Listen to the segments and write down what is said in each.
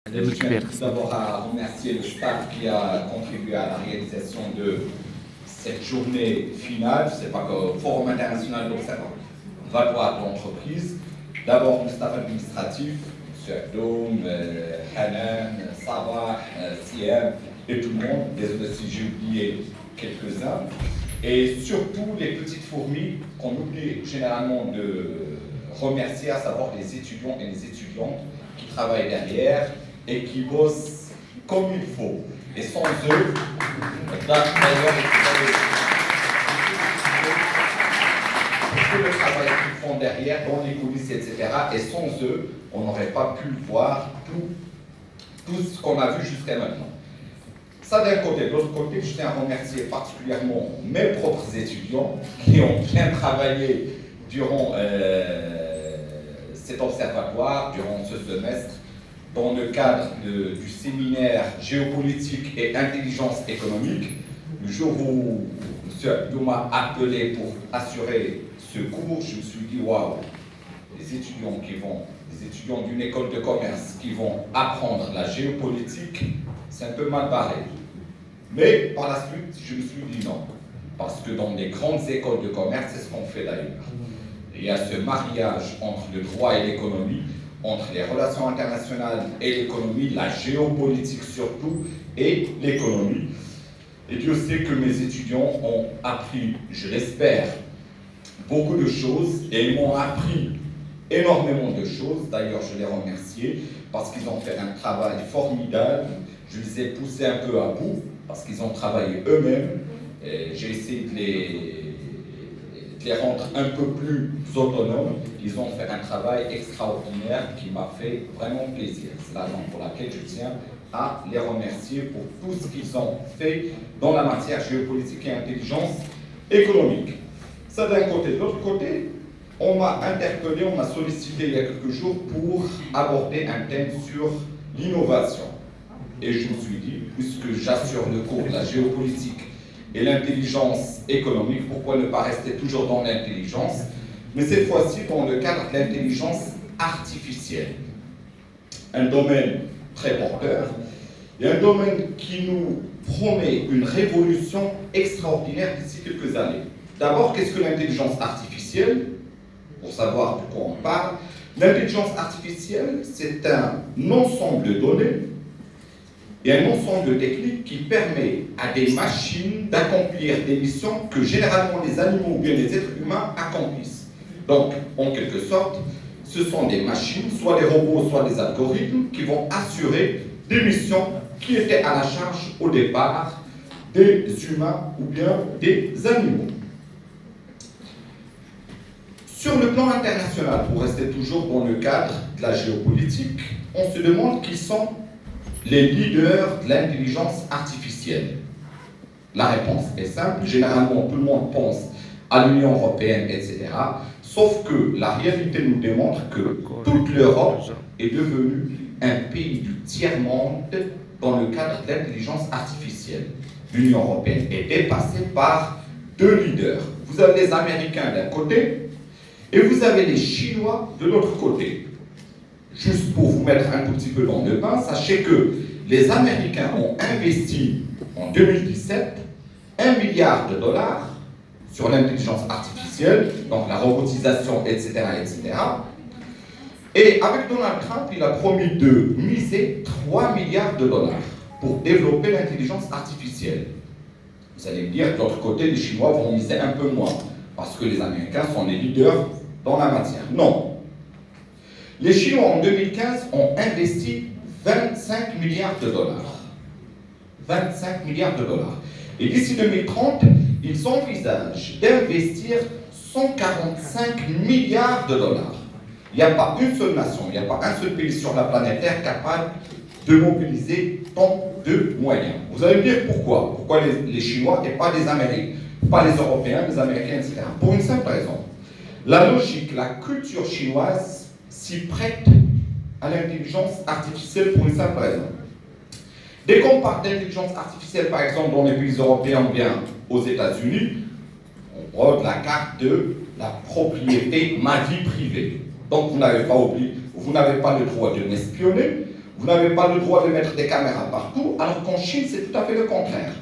Je tiens tout d'abord à remercier le staff qui a contribué à la réalisation de cette journée finale. C'est pas que Forum international d'observatoire de l'entreprise. D'abord le staff administratif, M. Abdoum, Hanan, Sabah, Siem et tout le monde. Désolé si j'ai oublié quelques-uns. Et surtout les petites fourmis qu'on oublie généralement de remercier, à savoir les étudiants et les étudiantes qui travaillent derrière et qui bossent comme il faut. Et sans eux, d'ailleurs, tout le travail qu'ils font derrière, dans les coulisses, etc. Et sans eux, on n'aurait pas pu voir tout ce qu'on a vu jusqu'à maintenant. Ça d'un côté. De l'autre côté, je tiens à remercier particulièrement mes propres étudiants qui ont bien travaillé durant cet observatoire, durant ce semestre, dans le cadre du séminaire géopolitique et intelligence économique. Le jour où M. Abdou m'a appelé pour assurer ce cours, je me suis dit, waouh, les étudiants d'une école de commerce qui vont apprendre la géopolitique, c'est un peu mal barré. Mais par la suite, je me suis dit non, parce que dans les grandes écoles de commerce, c'est ce qu'on fait d'ailleurs. Il y a ce mariage entre le droit et l'économie, entre les relations internationales et l'économie, la géopolitique surtout, et l'économie. Et Dieu sait que mes étudiants ont appris, je l'espère, beaucoup de choses, et ils m'ont appris énormément de choses. D'ailleurs, je les remercie, parce qu'ils ont fait un travail formidable. Je les ai poussés un peu à bout, parce qu'ils ont travaillé eux-mêmes. J'ai essayé de les rendre un peu plus autonomes. Ils ont fait un travail extraordinaire qui m'a fait vraiment plaisir. C'est la raison pour laquelle je tiens à les remercier pour tout ce qu'ils ont fait dans la matière géopolitique et intelligence économique. Ça d'un côté. De l'autre côté, on m'a interpellé, on m'a sollicité il y a quelques jours pour aborder un thème sur l'innovation. Et je me suis dit, puisque j'assure le cours de la géopolitique et l'intelligence économique, pourquoi ne pas rester toujours dans l'intelligence, mais cette fois-ci dans le cadre de l'intelligence artificielle. Un domaine très porteur et un domaine qui nous promet une révolution extraordinaire d'ici quelques années. D'abord, qu'est-ce que l'intelligence artificielle? Pour savoir de quoi on parle, l'intelligence artificielle, c'est un ensemble de données et un ensemble de techniques qui permet à des machines d'accomplir des missions que généralement les animaux ou bien les êtres humains accomplissent. Donc, en quelque sorte, ce sont des machines, soit des robots, soit des algorithmes, qui vont assurer des missions qui étaient à la charge au départ des humains ou bien des animaux. Sur le plan international, pour rester toujours dans le cadre de la géopolitique, on se demande qui sont les leaders de l'intelligence artificielle. La réponse est simple. Généralement, tout le monde pense à l'Union européenne, etc. Sauf que la réalité nous démontre que toute l'Europe est devenue un pays du tiers-monde dans le cadre de l'intelligence artificielle. L'Union européenne est dépassée par deux leaders. Vous avez les Américains d'un côté et vous avez les Chinois de l'autre côté. Juste pour vous mettre un tout petit peu dans le bain, sachez que les Américains ont investi en 2017 $1 milliard sur l'intelligence artificielle, donc la robotisation, etc., etc. Et avec Donald Trump, il a promis de miser $3 milliards pour développer l'intelligence artificielle. Vous allez me dire, de l'autre côté, les Chinois vont miser un peu moins, parce que les Américains sont les leaders dans la matière. Non. Les Chinois, en 2015, ont investi $25 milliards. 25 milliards $. Et d'ici 2030, ils envisagent d'investir $145 milliards. Il n'y a pas une seule nation, il n'y a pas un seul pays sur la planète Terre capable de mobiliser tant de moyens. Vous allez me dire pourquoi? Pourquoi les Chinois et pas les Américains, pas les Européens, les Américains, etc. Pour une simple raison. La logique, la culture chinoise s'y prête à l'intelligence artificielle pour une simple raison. Dès qu'on parle d'intelligence artificielle, par exemple, dans les pays européens ou bien aux États-Unis, on brode la carte de la propriété, ma vie privée. Donc vous n'avez pas le droit de m'espionner, Vous n'avez pas le droit de mettre des caméras partout, alors qu'en Chine, c'est tout à fait le contraire.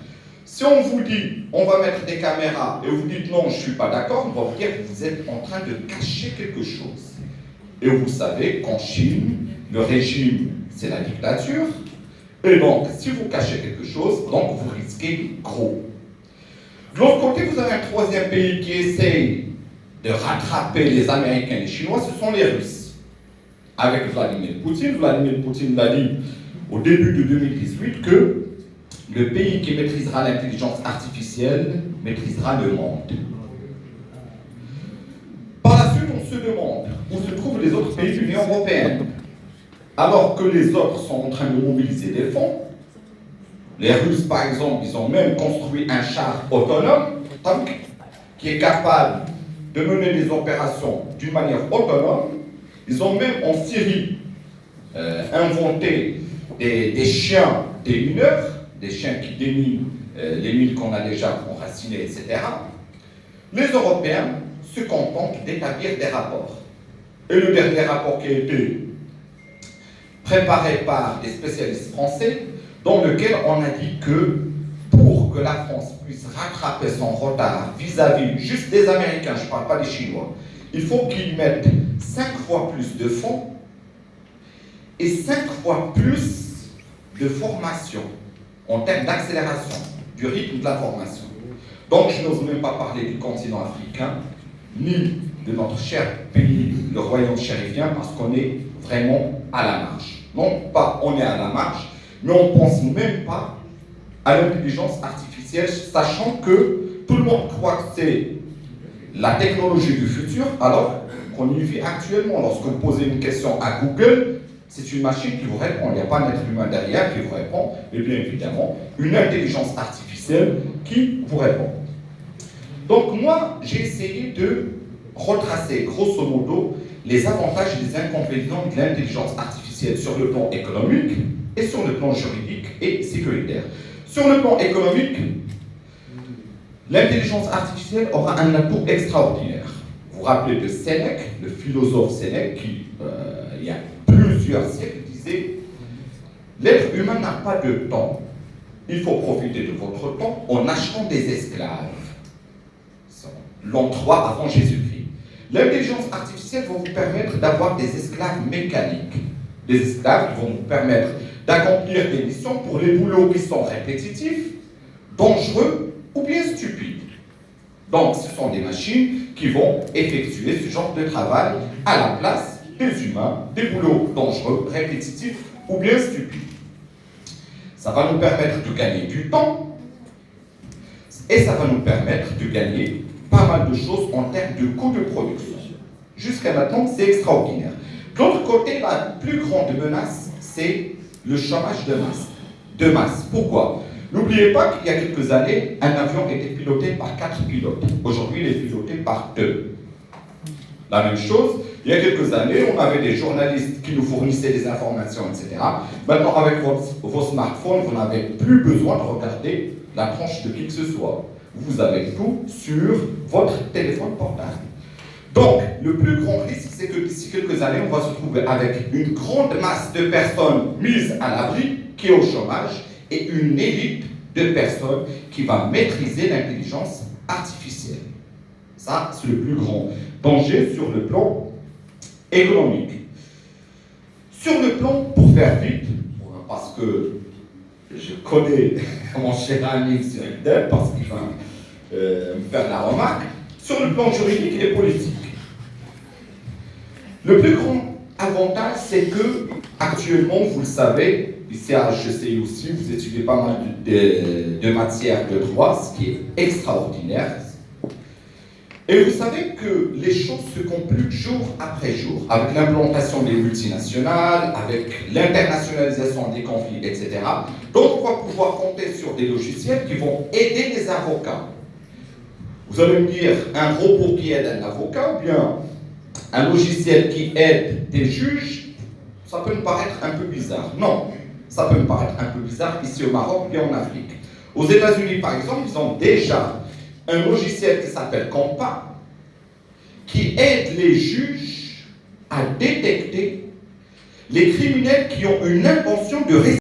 Si on vous dit, on va mettre des caméras, et vous dites non, je ne suis pas d'accord, on va vous dire que vous êtes en train de cacher quelque chose. Et vous savez qu'en Chine, le régime, c'est la dictature. Et donc, si vous cachez quelque chose, donc vous risquez gros. De l'autre côté, vous avez un troisième pays qui essaye de rattraper les Américains et les Chinois, ce sont les Russes. Avec Vladimir Poutine l'a dit au début de 2018 que le pays qui maîtrisera l'intelligence artificielle maîtrisera le monde. Par la suite, on se demande où se trouvent les autres pays de l'Union européenne. Alors que les autres sont en train de mobiliser des fonds, les Russes, par exemple, ils ont même construit un char autonome, tank, qui est capable de mener des opérations d'une manière autonome. Ils ont même en Syrie inventé des chiens démineurs, des chiens qui déminent les mines qu'on a déjà enracinées, etc. Les Européens se contentent d'établir des rapports. Et le dernier rapport qui a été préparé par des spécialistes français, dans lequel on a dit que pour que la France puisse rattraper son retard vis-à-vis juste des Américains, je ne parle pas des Chinois, il faut qu'ils mettent 5 fois plus de fonds et 5 fois plus de formation en termes d'accélération du rythme de la formation. Donc je n'ose même pas parler du continent africain, ni de notre cher pays, le royaume chérifien, parce qu'on est vraiment à la marge. Non pas on est à la marge, mais on ne pense même pas à l'intelligence artificielle, sachant que tout le monde croit que c'est la technologie du futur, alors qu'on y vit actuellement. Lorsque vous posez une question à Google, c'est une machine qui vous répond. Il n'y a pas un être humain derrière qui vous répond, mais bien évidemment, une intelligence artificielle qui vous répond. Donc moi, j'ai essayé de retracer, grosso modo, les avantages et les inconvénients de l'intelligence artificielle sur le plan économique et sur le plan juridique et sécuritaire. Sur le plan économique, l'intelligence artificielle aura un atout extraordinaire. Vous vous rappelez de Sénèque, le philosophe Sénèque, qui, il y a plusieurs siècles, disait « L'être humain n'a pas de temps. Il faut profiter de votre temps en achetant des esclaves. » L'an 3 avant Jésus-Christ. L'intelligence artificielle va vous permettre d'avoir des esclaves mécaniques. Des esclaves qui vont vous permettre d'accomplir des missions pour les boulots qui sont répétitifs, dangereux ou bien stupides. Donc, ce sont des machines qui vont effectuer ce genre de travail à la place des humains, des boulots dangereux, répétitifs ou bien stupides. Ça va nous permettre de gagner du temps et ça va nous permettre de gagner pas mal de choses en termes de coûts de production. Jusqu'à maintenant, c'est extraordinaire. De l'autre côté, la plus grande menace, c'est le chômage de masse. Pourquoi? N'oubliez pas qu'il y a quelques années, un avion était piloté par 4 pilotes. Aujourd'hui, il est piloté par 2. La même chose, il y a quelques années, on avait des journalistes qui nous fournissaient des informations, etc. Maintenant, avec vos smartphones, vous n'avez plus besoin de regarder la tronche de qui que ce soit. Vous avez tout sur votre téléphone portable. Donc, le plus grand risque, c'est que d'ici quelques années, on va se trouver avec une grande masse de personnes mises à l'abri, qui est au chômage, et une élite de personnes qui va maîtriser l'intelligence artificielle. Ça, c'est le plus grand danger sur le plan économique. Sur le plan, pour faire vite, parce que je connais mon cher ami sur Intel, parce qu'il va me faire la remarque, sur le plan juridique et politique. Le plus grand avantage, c'est que, actuellement, vous le savez, ici à HECI aussi, vous étudiez pas mal de matières de droit, ce qui est extraordinaire. Et vous savez que les choses se compliquent jour après jour, avec l'implantation des multinationales, avec l'internationalisation des conflits, etc. Donc, on va pouvoir compter sur des logiciels qui vont aider les avocats. Vous allez me dire, un robot qui aide un avocat, ou bien un logiciel qui aide des juges, ça peut me paraître un peu bizarre. Non, ça peut me paraître un peu bizarre ici au Maroc ou bien en Afrique. Aux États-Unis, par exemple, ils ont déjà un logiciel qui s'appelle Compa, qui aide les juges à détecter les criminels qui ont une intention de